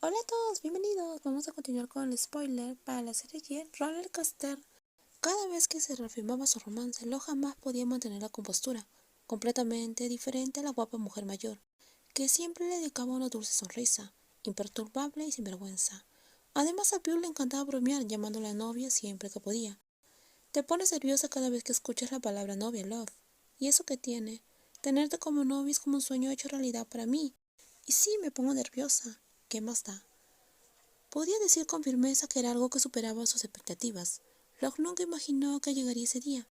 Hola a todos, bienvenidos. Vamos a continuar con el spoiler para la serie Roller Coaster. Cada vez que se reafirmaba su romance, Lo jamás podía mantener la compostura, completamente diferente a la guapa mujer mayor, que siempre le dedicaba una dulce sonrisa, imperturbable y sin vergüenza. Además, a Piu le encantaba bromear, llamándola novia siempre que podía. Te pones nerviosa cada vez que escuchas la palabra novia, love. ¿Y eso qué tiene? Tenerte como novia es como un sueño hecho realidad para mí. Y sí, me pongo nerviosa. ¿Qué más da? Podía decir con firmeza que era algo que superaba sus expectativas. Locke nunca imaginó que llegaría ese día.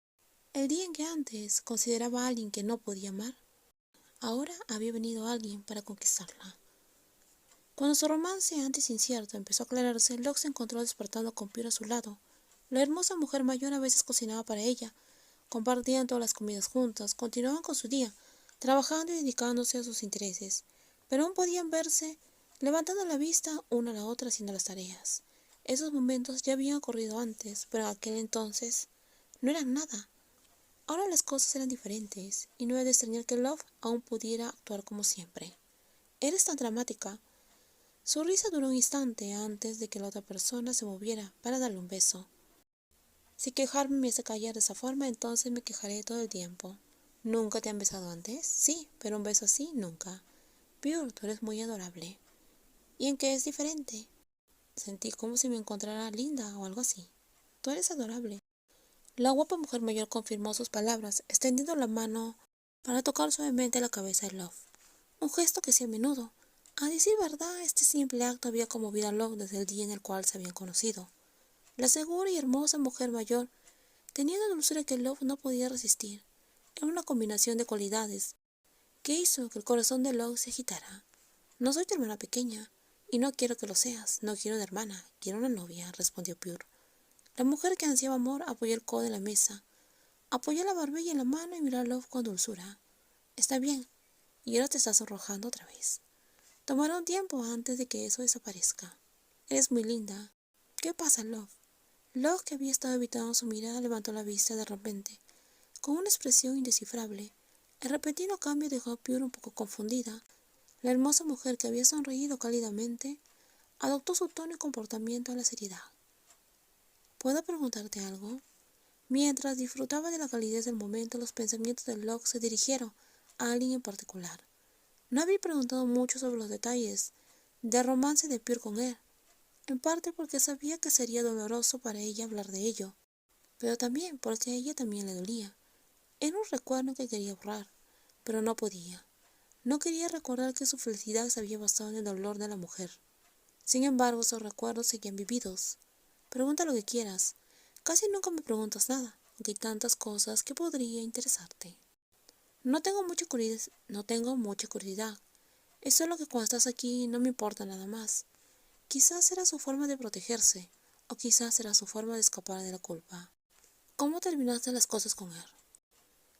El día en que antes consideraba a alguien que no podía amar, ahora había venido alguien para conquistarla. Cuando su romance, antes incierto, empezó a aclararse, Locke se encontró despertando con Pierre a su lado. La hermosa mujer mayor a veces cocinaba para ella, compartían todas las comidas juntas, continuaban con su día, trabajando y dedicándose a sus intereses, pero aún podían verse levantando la vista una a la otra haciendo las tareas. Esos momentos ya habían ocurrido antes, pero en aquel entonces no eran nada. Ahora las cosas eran diferentes, y no era de extrañar que Love aún pudiera actuar como siempre. Eres tan dramática. Su risa duró un instante antes de que la otra persona se moviera para darle un beso. Si quejarme me hace callar de esa forma, entonces me quejaré todo el tiempo. ¿Nunca te han besado antes? Sí, pero un beso así, nunca. Pure, tú eres muy adorable. ¿Y en qué es diferente? Sentí como si me encontrara linda o algo así. Tú eres adorable. La guapa mujer mayor confirmó sus palabras, extendiendo la mano para tocar suavemente la cabeza de Love. Un gesto que hacía a menudo. A decir verdad, este simple acto había conmovido a Love desde el día en el cual se habían conocido. La segura y hermosa mujer mayor tenía una dulzura que Love no podía resistir. Era una combinación de cualidades que hizo que el corazón de Love se agitara. No soy tu hermana pequeña, y no quiero que lo seas. No quiero una hermana, quiero una novia, respondió Pure. La mujer que ansiaba amor apoyó el codo en la mesa, apoyó la barbilla en la mano y miró a Love con dulzura. Está bien, y ahora te estás sonrojando otra vez. Tomará un tiempo antes de que eso desaparezca. Eres muy linda. ¿Qué pasa, Love? Love, que había estado evitando su mirada, levantó la vista de repente, con una expresión indescifrable. El repentino cambio dejó a Pure un poco confundida. La hermosa mujer, que había sonreído cálidamente, adoptó su tono y comportamiento a la seriedad. ¿Puedo preguntarte algo? Mientras disfrutaba de la calidez del momento, los pensamientos de Locke se dirigieron a alguien en particular. No había preguntado mucho sobre los detalles del romance de Pure con él, en parte porque sabía que sería doloroso para ella hablar de ello, pero también porque a ella también le dolía. Era un recuerdo que quería borrar, pero no podía. No quería recordar que su felicidad se había basado en el dolor de la mujer. Sin embargo, esos recuerdos seguían vividos. Pregunta lo que quieras. Casi nunca me preguntas nada, aunque hay tantas cosas que podría interesarte. No tengo mucha curiosidad. Es solo que cuando estás aquí no me importa nada más. Quizás era su forma de protegerse, o quizás era su forma de escapar de la culpa. ¿Cómo terminaste las cosas con él?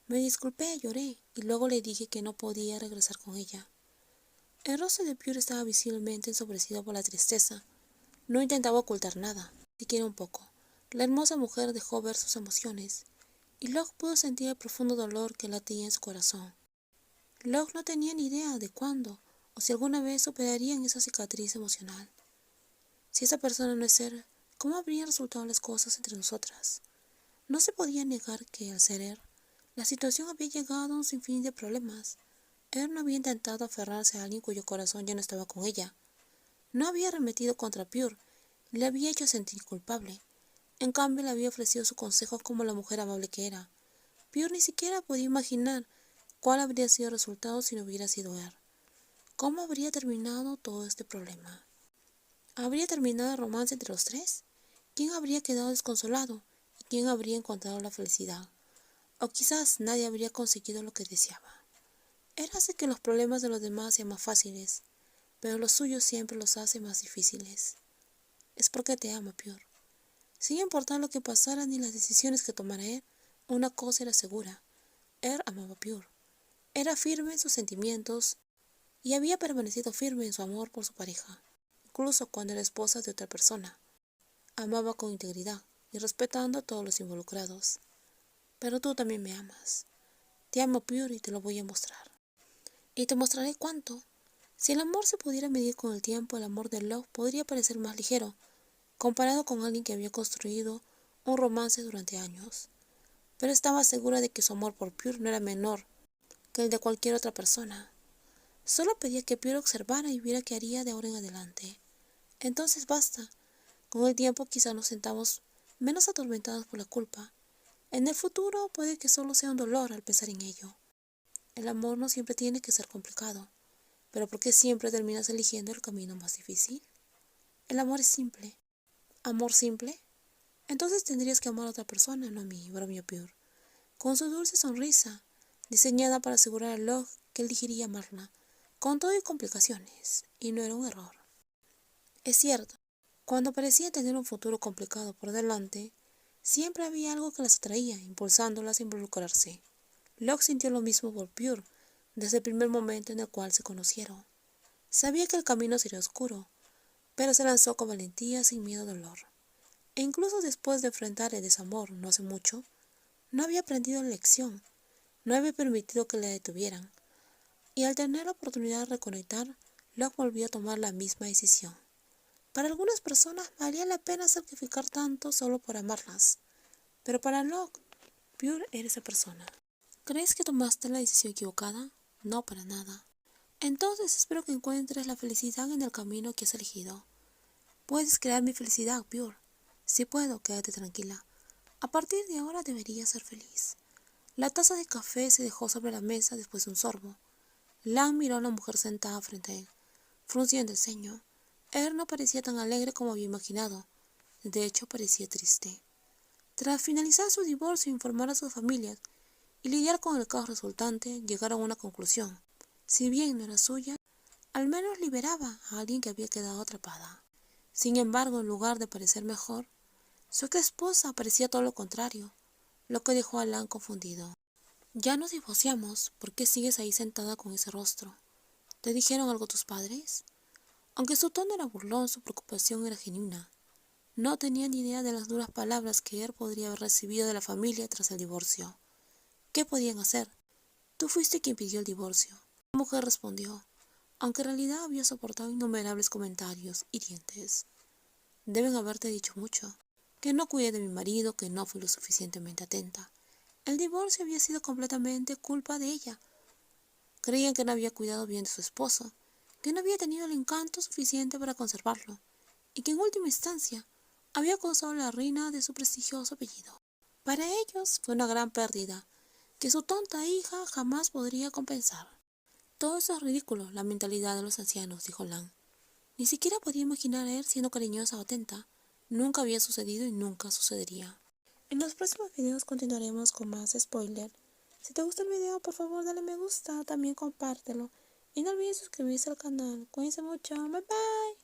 Me disculpé, lloré, y luego le dije que no podía regresar con ella. El rostro de Pure estaba visiblemente ensombrecido por la tristeza. No intentaba ocultar nada, siquiera un poco. La hermosa mujer dejó ver sus emociones, y Locke pudo sentir el profundo dolor que latía en su corazón. Locke no tenía ni idea de cuándo o si alguna vez superarían esa cicatriz emocional. Si esa persona no es él, ¿cómo habrían resultado las cosas entre nosotras? No se podía negar que, al ser él, la situación había llegado a un sinfín de problemas. Él no había intentado aferrarse a alguien cuyo corazón ya no estaba con ella. No había arremetido contra Pure, le había hecho sentir culpable. En cambio, le había ofrecido su consejo como la mujer amable que era. Pure ni siquiera podía imaginar cuál habría sido el resultado si no hubiera sido él. ¿Cómo habría terminado todo este problema? ¿Habría terminado el romance entre los tres? ¿Quién habría quedado desconsolado? ¿Y quién habría encontrado la felicidad? O quizás nadie habría conseguido lo que deseaba. Él hace que los problemas de los demás sean más fáciles, pero los suyos siempre los hace más difíciles. Es porque te ama, Pure. Sin importar lo que pasara ni las decisiones que tomara él, una cosa era segura. Él amaba a Pure. Era firme en sus sentimientos y había permanecido firme en su amor por su pareja, incluso cuando era esposa de otra persona. Amaba con integridad y respetando a todos los involucrados. Pero tú también me amas. Te amo, Pure, y te lo voy a mostrar. Y te mostraré cuánto. Si el amor se pudiera medir con el tiempo, el amor de Locke podría parecer más ligero, comparado con alguien que había construido un romance durante años. Pero estaba segura de que su amor por Pure no era menor que el de cualquier otra persona. Solo pedía que Pure observara y viera qué haría de ahora en adelante. Entonces basta. Con el tiempo quizá nos sentamos menos atormentados por la culpa. En el futuro puede que solo sea un dolor al pensar en ello. El amor no siempre tiene que ser complicado, pero ¿por qué siempre terminas eligiendo el camino más difícil? El amor es simple. ¿Amor simple? Entonces tendrías que amar a otra persona, no a mí, bromeó Pure, con su dulce sonrisa, diseñada para asegurar a Locke que él elegiría amarla, con todo y complicaciones, y no era un error. Es cierto, cuando parecía tener un futuro complicado por delante, siempre había algo que las atraía, impulsándolas a involucrarse. Locke sintió lo mismo por Pure, desde el primer momento en el cual se conocieron. Sabía que el camino sería oscuro, pero se lanzó con valentía sin miedo al dolor. E incluso después de enfrentar el desamor no hace mucho, no había aprendido la lección, no había permitido que la detuvieran, y al tener la oportunidad de reconectar, Locke volvió a tomar la misma decisión. Para algunas personas valía la pena sacrificar tanto solo por amarlas, pero para Locke, Pure era esa persona. ¿Crees que tomaste la decisión equivocada? No, para nada. Entonces espero que encuentres la felicidad en el camino que has elegido. Puedes crear mi felicidad, Pure. Si puedo, quédate tranquila. A partir de ahora deberías ser feliz. La taza de café se dejó sobre la mesa después de un sorbo. Lan miró a la mujer sentada frente a él, frunciendo el ceño. Él no parecía tan alegre como había imaginado. De hecho, parecía triste. Tras finalizar su divorcio, informar a sus familias y lidiar con el caos resultante, llegaron a una conclusión. Si bien no era suya, al menos liberaba a alguien que había quedado atrapada. Sin embargo, en lugar de parecer mejor, su ex esposa parecía todo lo contrario, lo que dejó a Lan confundido. Ya nos divorciamos, ¿por qué sigues ahí sentada con ese rostro? ¿Te dijeron algo tus padres? Aunque su tono era burlón, su preocupación era genuina. No tenía ni idea de las duras palabras que él podría haber recibido de la familia tras el divorcio. ¿Qué podían hacer? Tú fuiste quien pidió el divorcio. La mujer respondió, aunque en realidad había soportado innumerables comentarios hirientes. Deben haberte dicho mucho, que no cuidé de mi marido, que no fui lo suficientemente atenta. El divorcio había sido completamente culpa de ella. Creían que no había cuidado bien de su esposo, que no había tenido el encanto suficiente para conservarlo, y que en última instancia había causado la ruina de su prestigioso apellido. Para ellos fue una gran pérdida, que su tonta hija jamás podría compensar. Todo eso es ridículo, la mentalidad de los ancianos, dijo Lan. Ni siquiera podía imaginar a él siendo cariñosa o atenta. Nunca había sucedido y nunca sucedería. En los próximos videos continuaremos con más spoiler. Si te gusta el video, por favor dale me gusta, también compártelo. Y no olvides suscribirse al canal. Cuídense mucho, bye bye.